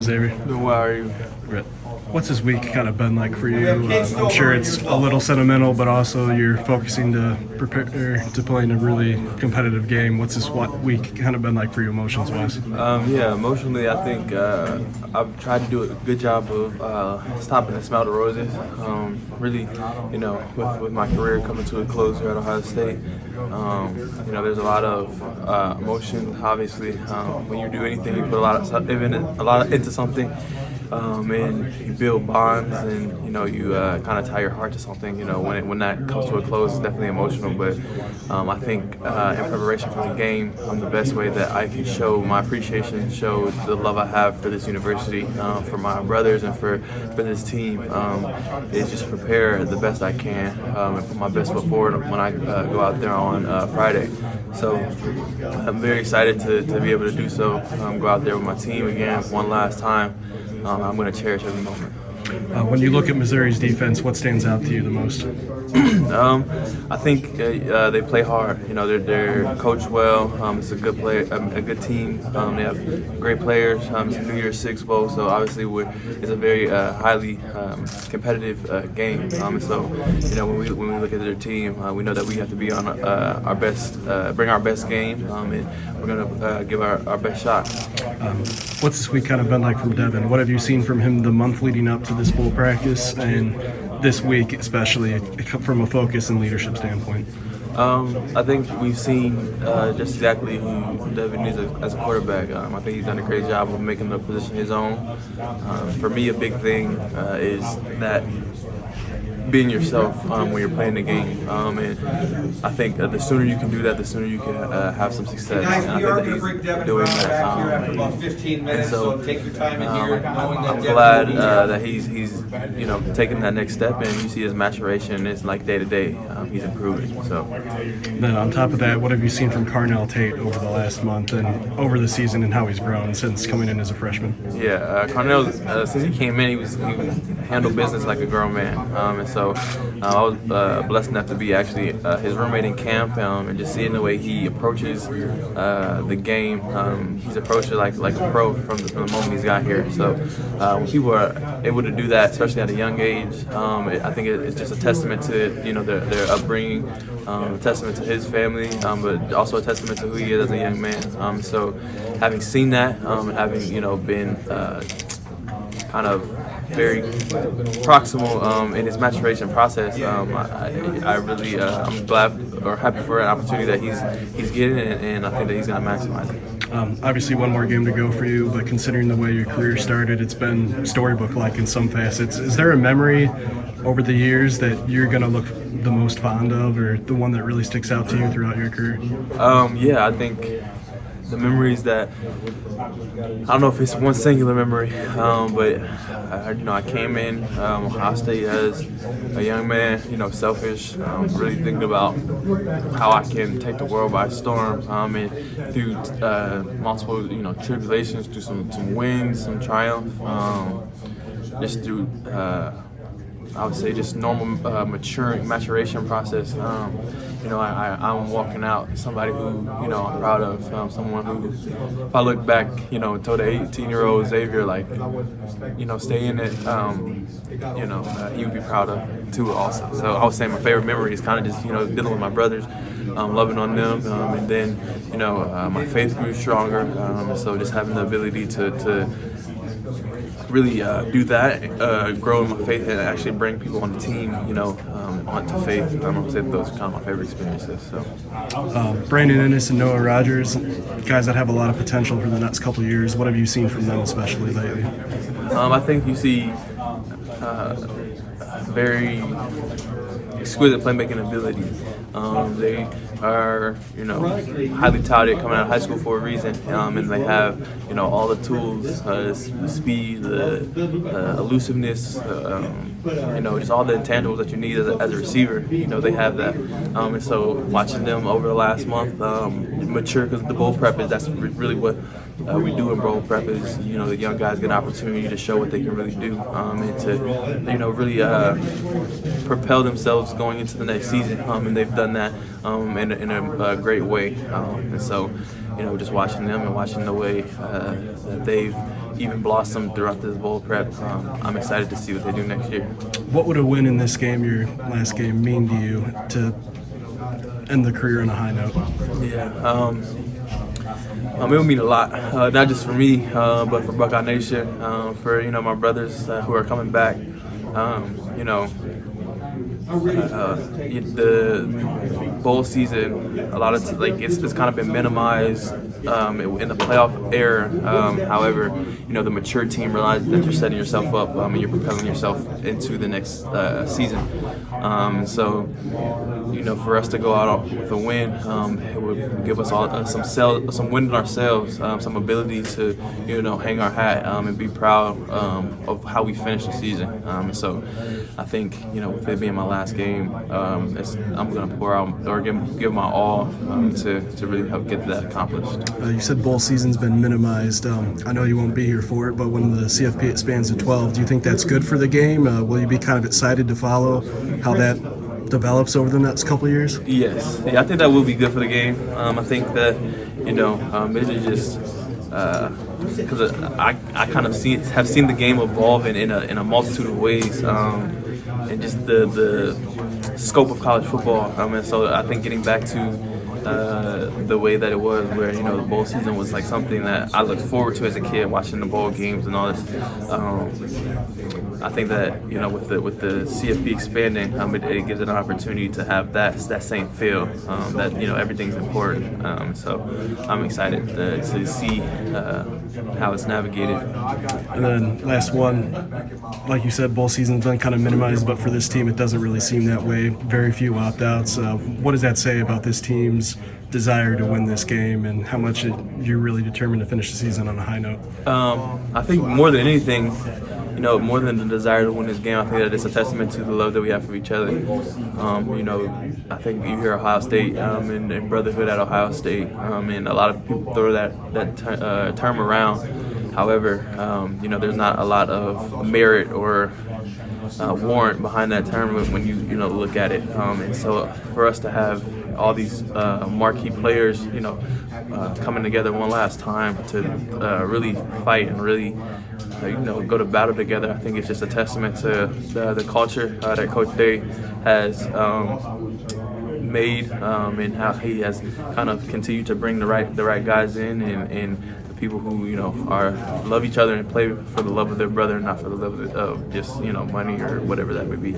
Xavier. Doing well, how are you? Great. What's this week kind of been like for you? I'm sure it's a little sentimental, but also you're focusing to prepare to playing a really competitive game. What's this week kind of been like for you emotions-wise? Yeah, emotionally, I think I've tried to do a good job of stopping the smell of roses. Really, with my career coming to a close here at Ohio State, there's a lot of emotion. Obviously, when you do anything, you put a lot into something. And you build bonds, and you kind of tie your heart to something. When that comes to a close, it's definitely emotional. But I think in preparation for the game, the best way that I can show my appreciation, show the love I have for this university, for my brothers, and for this team, is just prepare the best I can and put my best foot forward when I go out there on Friday. So I'm very excited to be able to do so. Go out there with my team again one last time. I'm going to cherish every moment. When you look at Missouri's defense, what stands out to you the most? I think they play hard. They're coached well. It's a good a good team. They have great players. It's a New Year's Six bowl, so obviously it's a very highly competitive game. So when we look at their team, we know that we have to be on our best, bring our best game, and we're gonna give our best shot. What's this week kind of been like from Devin? What have you seen from him the month leading up to this full practice, and this week especially from a focus and leadership standpoint? I think we've seen just exactly who Devin is as a quarterback. I think he's done a great job of making the position his own. For me, a big thing is that being yourself when you're playing the game, and I think the sooner you can do that, the sooner you can have some success. And I think that he's doing that. And so I'm glad that he's taking that next step, and you see his maturation. It's like day to day, he's improving. So then on top of that, what have you seen from Carnell Tate over the last month and over the season, and how he's grown since coming in as a freshman? Yeah, Carnell, since he came in, he handled business like a grown man, and so I was blessed enough to be actually his roommate in camp, and just seeing the way he approaches the game. He's approached it like a pro from the moment he's got here. So when people are able to do that, especially at a young age, I think it's just a testament to their upbringing, a testament to his family, but also a testament to who he is as a young man. So having seen that, and having been kind of very proximal in his maturation process, I really I'm glad or happy for an opportunity that he's getting, and I think that he's going to maximize it. Obviously, one more game to go for you, but considering the way your career started, it's been storybook-like in some facets. Is there a memory over the years that you're going to look the most fond of, or the one that really sticks out to you throughout your career? Yeah, I think the memories that, I don't know if it's one singular memory, but I came in Ohio State as a young man, selfish, really thinking about how I can take the world by storm, and through multiple tribulations, through some wins, some triumph, just through I would say just normal maturation process. I'm walking out somebody who I'm proud of, someone who, if I look back, told the 18-year-old Xavier, stay in it, he would be proud of too also. So I would say my favorite memory is kind of just dealing with my brothers, loving on them, and then my faith grew stronger. So just having the ability to really do that, grow in my faith, and actually bring people on the team, onto faith. I would say those are kind of my favorite experiences. So, Brandon Ennis and Noah Rogers, guys that have a lot of potential for the next couple of years. What have you seen from them, especially lately? I think you see very exquisite playmaking ability. They are, highly touted coming out of high school for a reason, and they have, all the tools, the speed, the elusiveness, just all the intangibles that you need as a receiver. They have that, and so watching them over the last month mature, because the bowl prep that's really what we do in bowl prep is, the young guys get an opportunity to show what they can really do, and to, really propel themselves going into the next season, and they've done that in a great way. And so just watching them and watching the way that they've even blossomed throughout this bowl prep, I'm excited to see what they do next year. What would a win in this game, your last game, mean to you to end the career on a high note? Yeah, it would mean a lot, not just for me, but for Buckeye Nation, for my brothers who are coming back. The bowl season, a lot of it's kind of been minimized in the playoff era. However, the mature team realizes that you're setting yourself up and you're propelling yourself into the next season. So, for us to go out with a win, it would give us all some wind in ourselves, some ability to hang our hat and be proud of how we finished the season. So, I think with it being my last game, I'm going to pour out or give my all to really help get that accomplished. You said bowl season's been minimized. I know you won't be here for it, but when the CFP expands to 12, do you think that's good for the game? Will you be kind of excited to follow how that develops over the next couple of years? Yes. Yeah, I think that will be good for the game. I think that, it is just because I kind of have seen the game evolve in a multitude of ways, and just the scope of college football. And so I think getting back to the way that it was, where the bowl season was like something that I looked forward to as a kid, watching the bowl games and all this. I think that with the CFP expanding, it gives it an opportunity to have that same feel that everything's important. So I'm excited to see how it's navigated. And then last one, like you said, bowl season's been kind of minimized, but for this team, it doesn't really seem that way. Very few opt-outs. What does that say about this team's desire to win this game, and how much you're really determined to finish the season on a high note? I think more than anything, more than the desire to win this game, I think that it's a testament to the love that we have for each other. I think you hear Ohio State and brotherhood at Ohio State, and a lot of people throw that term around. However, there's not a lot of merit or warrant behind that term when you look at it. And so for us to have all these marquee players, coming together one last time to really fight and really go to battle together, I think it's just a testament to the culture that Coach Day has made, and how he has kind of continued to bring the right guys in, and the people who love each other and play for the love of their brother, not for the love of just money or whatever that may be.